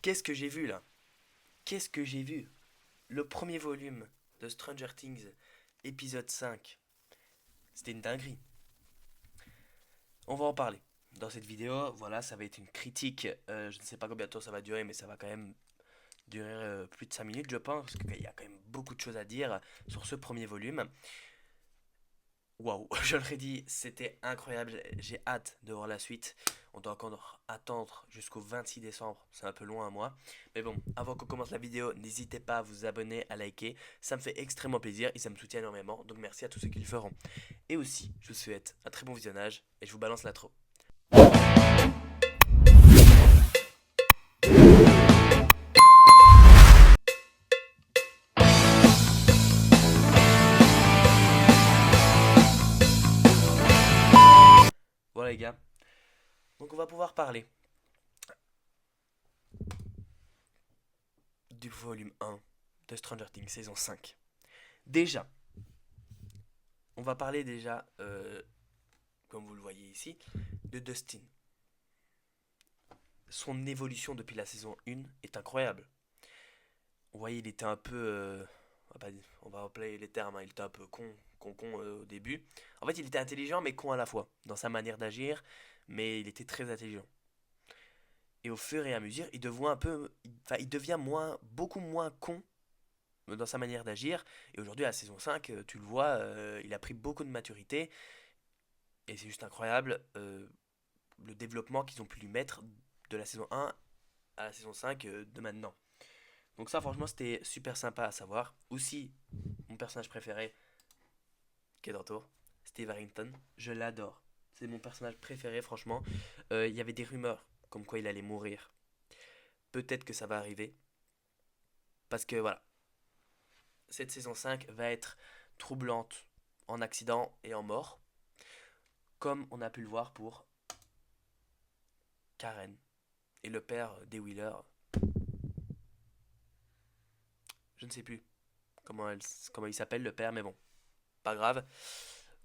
qu'est-ce que j'ai vu là? Qu'est-ce que j'ai vu? Le premier volume de Stranger Things, épisode 5. C'était une dinguerie. On va en parler. Dans cette vidéo, voilà, ça va être une critique. Je ne sais pas combien de temps ça va durer, mais ça va quand même durer plus de 5 minutes, je pense, parce qu'il y a quand même beaucoup de choses à dire sur ce premier volume. Waouh, je le redis, c'était incroyable. J'ai hâte de voir la suite. On doit encore attendre jusqu'au 26 décembre. C'est un peu loin à moi. Mais bon, avant qu'on commence la vidéo, n'hésitez pas à vous abonner, à liker. Ça me fait extrêmement plaisir et ça me soutient énormément. Donc merci à tous ceux qui le feront. Et aussi, je vous souhaite un très bon visionnage et je vous balance l'intro. Voilà les gars. Donc on va pouvoir parler du volume 1 de Stranger Things saison 5. Déjà, on va parler déjà, comme vous le voyez ici, de Dustin. Son évolution depuis la saison 1 est incroyable. Vous voyez, il était un peu. On va employer les termes, hein, il était un peu con au début. En fait, il était intelligent, mais con à la fois, dans sa manière d'agir, mais il était très intelligent. Et au fur et à mesure, il devient beaucoup moins con dans sa manière d'agir. Et aujourd'hui, à la saison 5, tu le vois, il a pris beaucoup de maturité. Et c'est juste incroyable le développement qu'ils ont pu lui mettre de la saison 1 à la saison 5 de maintenant. Donc ça, franchement, c'était super sympa à savoir. Aussi, mon personnage préféré, qui est d'entour, Steve Harrington, je l'adore. C'est mon personnage préféré, franchement. Il y avait des rumeurs comme quoi il allait mourir. Peut-être que ça va arriver. Parce que voilà, cette saison 5 va être troublante en accident et en mort. Comme on a pu le voir pour Karen et le père des Wheeler. Je ne sais plus comment il s'appelle le père, mais bon, pas grave.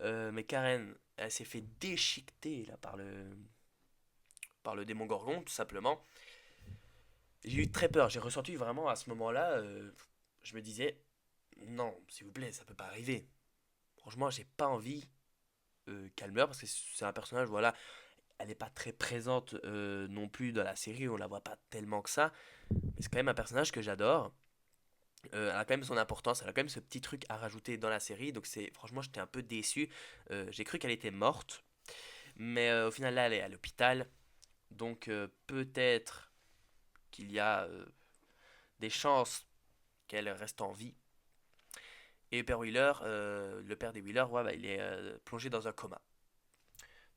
Mais Karen, elle s'est fait déchiqueter là par le démon Gorgon, tout simplement. J'ai eu très peur, j'ai ressenti vraiment à ce moment-là, je me disais, non, s'il vous plaît, ça peut pas arriver. Franchement, j'ai pas envie qu'elle meure parce que c'est un personnage, voilà, elle n'est pas très présente non plus dans la série, on la voit pas tellement que ça, mais c'est quand même un personnage que j'adore. Elle a quand même son importance, elle a quand même ce petit truc à rajouter dans la série, donc c'est franchement j'étais un peu déçu. J'ai cru qu'elle était morte, mais au final là elle est à l'hôpital, donc peut-être qu'il y a des chances qu'elle reste en vie. Et Père Wheeler, le père des Wheeler, ouais, bah, il est plongé dans un coma.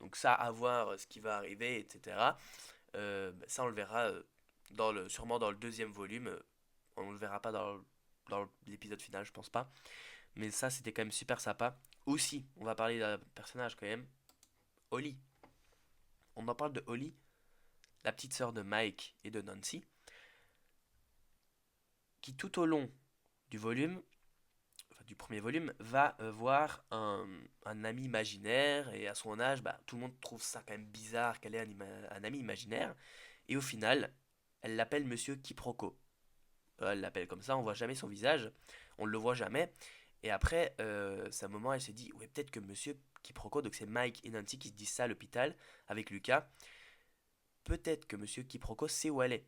Donc ça, à voir ce qui va arriver, etc. Ça, on le verra sûrement dans le deuxième volume. On ne le verra pas dans l'épisode final, je pense pas. Mais ça, c'était quand même super sympa. Aussi, on va parler d'un personnage quand même. Holly. On en parle de Holly, la petite sœur de Mike et de Nancy, qui tout au long du volume, enfin, du premier volume, va voir un ami imaginaire. Et à son âge, bah, tout le monde trouve ça quand même bizarre qu'elle ait un ami imaginaire. Et au final, elle l'appelle Monsieur Quiproquo. Elle l'appelle comme ça, on voit jamais son visage, on le voit jamais. Et après, c'est un moment, elle se dit, ouais, peut-être que Monsieur Quiproquo, donc c'est Mike et Nancy qui se disent ça à l'hôpital avec Lucas, peut-être que Monsieur Quiproquo sait où elle est,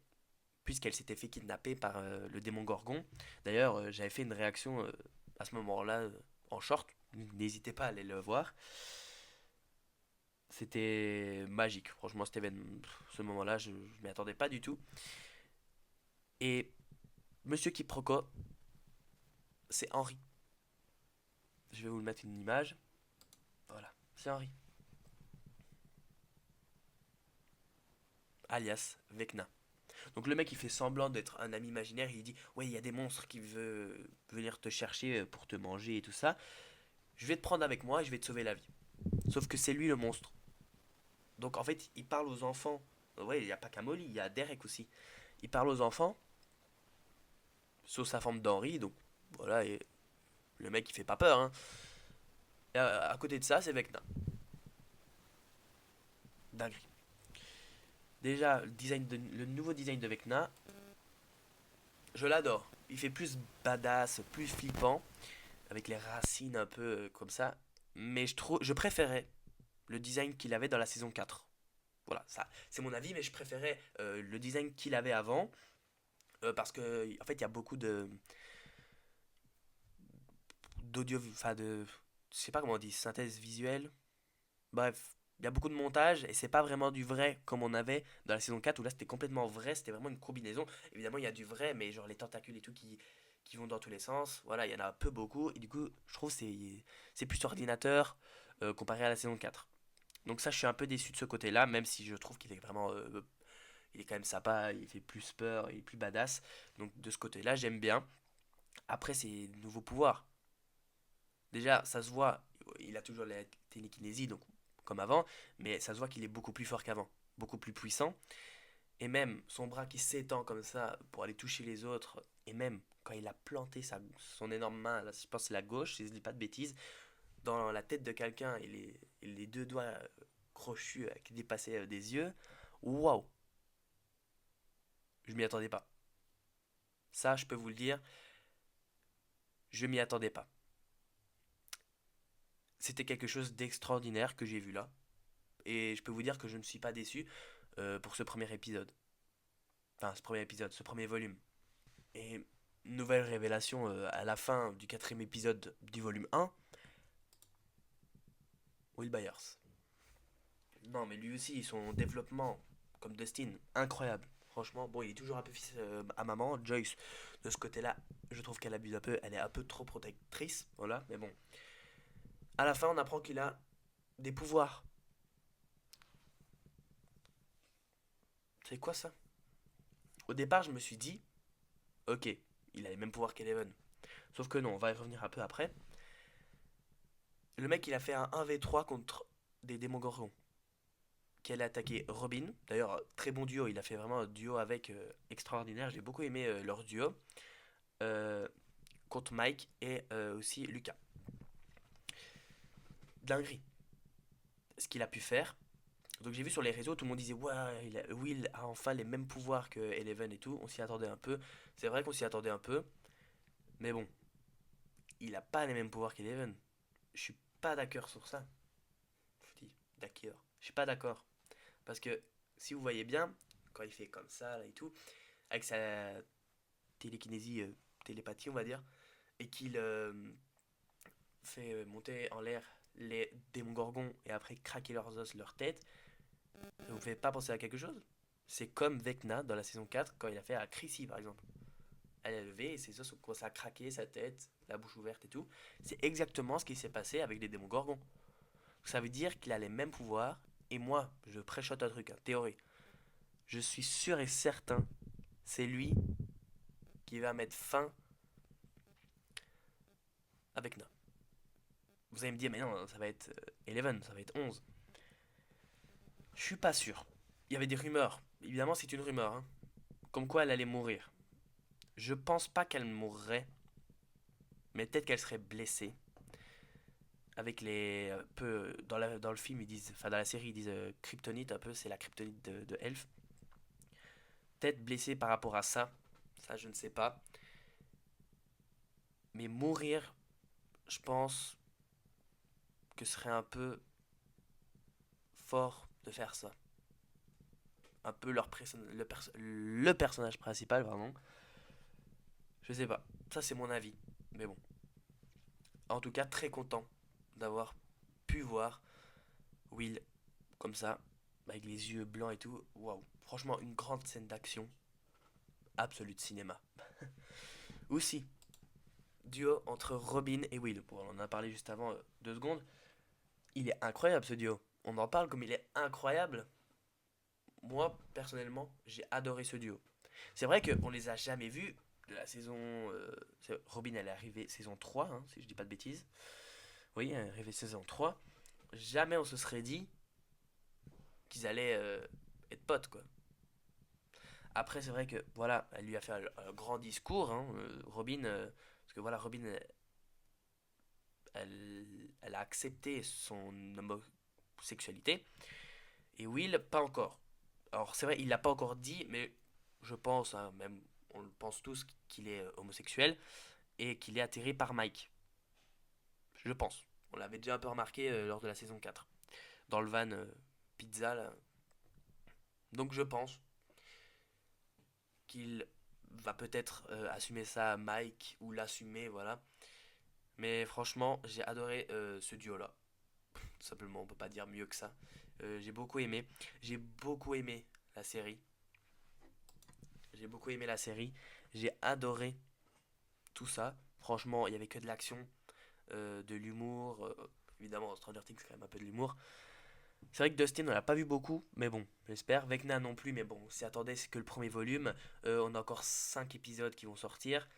puisqu'elle s'était fait kidnapper par le démon Gorgon. D'ailleurs, j'avais fait une réaction à ce moment-là en short, n'hésitez pas à aller le voir. C'était magique, franchement, ce moment-là, je ne m'y attendais pas du tout. Et Monsieur Quiproquo, c'est Henri. Je vais vous mettre une image. Voilà, c'est Henri. Alias Vecna. Donc le mec il fait semblant d'être un ami imaginaire, il dit ouais il y a des monstres qui veulent venir te chercher pour te manger et tout ça. Je vais te prendre avec moi et je vais te sauver la vie. Sauf que c'est lui le monstre. Donc en fait il parle aux enfants. Ouais il n'y a pas qu'à Molly, il y a Derek aussi. Il parle aux enfants sous sa forme d'Henri, donc voilà, et le mec il fait pas peur. Hein. Et à côté de ça c'est Vecna. Dingue. Déjà le nouveau design de Vecna, Je l'adore. Il fait plus badass, plus flippant, avec les racines un peu comme ça. Mais je préférais le design qu'il avait dans la saison 4. Voilà, ça, c'est mon avis, mais je préférais le design qu'il avait avant. Parce que, en fait, il y a beaucoup d'audio, enfin de, je sais pas comment on dit, synthèse visuelle. Bref, il y a beaucoup de montage et c'est pas vraiment du vrai comme on avait dans la saison 4 où là c'était complètement vrai, c'était vraiment une combinaison. Évidemment, il y a du vrai, mais genre les tentacules et tout qui vont dans tous les sens. Voilà, il y en a un peu beaucoup et du coup, je trouve que c'est plus ordinateur comparé à la saison 4. Donc ça, je suis un peu déçu de ce côté-là, même si je trouve qu'il est vraiment il est quand même sympa, il fait plus peur, il est plus badass. Donc de ce côté-là, j'aime bien. Après, ses nouveaux pouvoirs. Déjà, ça se voit, il a toujours la télékinésie, donc comme avant, mais ça se voit qu'il est beaucoup plus fort qu'avant, beaucoup plus puissant. Et même son bras qui s'étend comme ça pour aller toucher les autres, et même quand il a planté son énorme main, là, je pense que c'est la gauche, si je dis pas de bêtises, dans la tête de quelqu'un et les deux doigts crochus qui dépassaient des yeux, waouh, je m'y attendais pas. Ça, je peux vous le dire, je m'y attendais pas. C'était quelque chose d'extraordinaire que j'ai vu là. Et je peux vous dire que je ne suis pas déçu pour ce premier épisode. Enfin, ce premier épisode, ce premier volume. Et nouvelle révélation à la fin du quatrième épisode du volume 1, Will Byers. Non, mais lui aussi, son développement, comme Dustin, incroyable. Franchement, bon, il est toujours un peu fils à maman. Joyce, de ce côté-là, je trouve qu'elle abuse un peu. Elle est un peu trop protectrice. Voilà, mais bon. À la fin, on apprend qu'il a des pouvoirs. C'est quoi ça? Au départ, je me suis dit, ok, il a les mêmes pouvoirs qu'Eleven. Sauf que non, on va y revenir un peu après. Le mec, il a fait un 1v3 contre des démogorgons. Qui allait attaquer Robin. D'ailleurs, très bon duo. Il a fait vraiment un duo avec extraordinaire. J'ai beaucoup aimé leur duo. Euh, contre Mike et aussi Lucas. Dinguerie. Ce qu'il a pu faire. Donc j'ai vu sur les réseaux, tout le monde disait ouais, Will a enfin les mêmes pouvoirs que Eleven et tout. On s'y attendait un peu. C'est vrai qu'on s'y attendait un peu. Mais bon, il a pas les mêmes pouvoirs qu'Eleven. Je suis pas d'accord sur ça. Je dis d'accord. Je suis pas d'accord. Parce que si vous voyez bien, quand il fait comme ça là, et tout, avec sa télékinésie, télépathie on va dire, et qu'il fait monter en l'air les démons gorgons et après craquer leurs os, leur tête, vous ne faites pas penser à quelque chose? C'est comme Vecna dans la saison 4 quand il a fait à Chrissy par exemple. Elle a levé et ses os ont commencé à craquer, sa tête, la bouche ouverte et tout. C'est exactement ce qui s'est passé avec les démons gorgons. Ça veut dire qu'il a les mêmes pouvoirs et moi, je préchote un truc, hein, théorie. Je suis sûr et certain, c'est lui qui va mettre fin à Vecna. Vous allez me dire, mais non, ça va être 11, ça va être 11. Je suis pas sûr. Il y avait des rumeurs. Évidemment, c'est une rumeur, hein. Comme quoi elle allait mourir. Je pense pas qu'elle mourrait, mais peut-être qu'elle serait blessée. Avec les. Peu, dans le film, ils disent. Enfin, dans la série, ils disent kryptonite, un peu, c'est la kryptonite de Elf. Peut-être blessée par rapport à ça. Ça, je ne sais pas. Mais mourir, je pense que ce serait un peu fort de faire ça. Un peu le personnage principal, vraiment. Je sais pas. Ça, c'est mon avis. Mais bon. En tout cas, très content d'avoir pu voir Will comme ça, avec les yeux blancs et tout. Waouh. Franchement, une grande scène d'action absolue de cinéma. Aussi, duo entre Robin et Will. Bon, on en a parlé juste avant 2 secondes. Il est incroyable ce duo. On en parle comme il est incroyable. Moi, personnellement, j'ai adoré ce duo. C'est vrai qu'on les a jamais vus de la saison. Robin, elle est arrivée saison 3, hein, si je dis pas de bêtises. Oui, elle est arrivée saison 3. Jamais on se serait dit qu'ils allaient être potes, quoi. Après, c'est vrai que, voilà, elle lui a fait un grand discours, hein, Robin, parce que voilà, Robin, elle a accepté son homosexualité, et Will, pas encore. Alors, c'est vrai, il l'a pas encore dit, mais je pense, hein, même, on le pense tous qu'il est homosexuel et qu'il est atterré par Mike. Je pense. On l'avait déjà un peu remarqué lors de la saison 4. Dans le van pizza là. Donc je pense qu'il va peut-être assumer ça à Mike ou l'assumer, voilà. Mais franchement, j'ai adoré ce duo-là. Tout simplement, on peut pas dire mieux que ça. J'ai beaucoup aimé. J'ai beaucoup aimé la série. J'ai beaucoup aimé la série. J'ai adoré tout ça. Franchement, il y avait que de l'action, de l'humour. Évidemment, Stranger Things, c'est quand même un peu de l'humour. C'est vrai que Dustin, on l'a pas vu beaucoup, mais bon, j'espère. Vecna non plus, mais bon, si attendez, c'est que le premier volume. On a encore 5 épisodes qui vont sortir.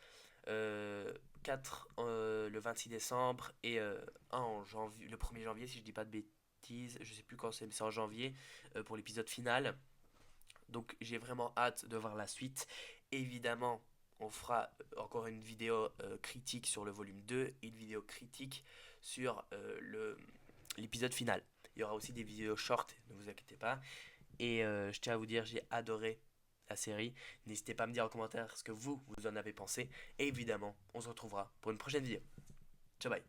4 le 26 décembre et 1 en janvier, le 1er janvier, si je dis pas de bêtises. Je sais plus quand c'est, mais c'est en janvier pour l'épisode final. Donc j'ai vraiment hâte de voir la suite. Évidemment, on fera encore une vidéo critique sur le volume 2 et une vidéo critique sur l'épisode final. Il y aura aussi des vidéos short, ne vous inquiétez pas. Et je tiens à vous dire, j'ai adoré la série. N'hésitez pas à me dire en commentaire ce que vous en avez pensé. Et évidemment, on se retrouvera pour une prochaine vidéo. Ciao, bye.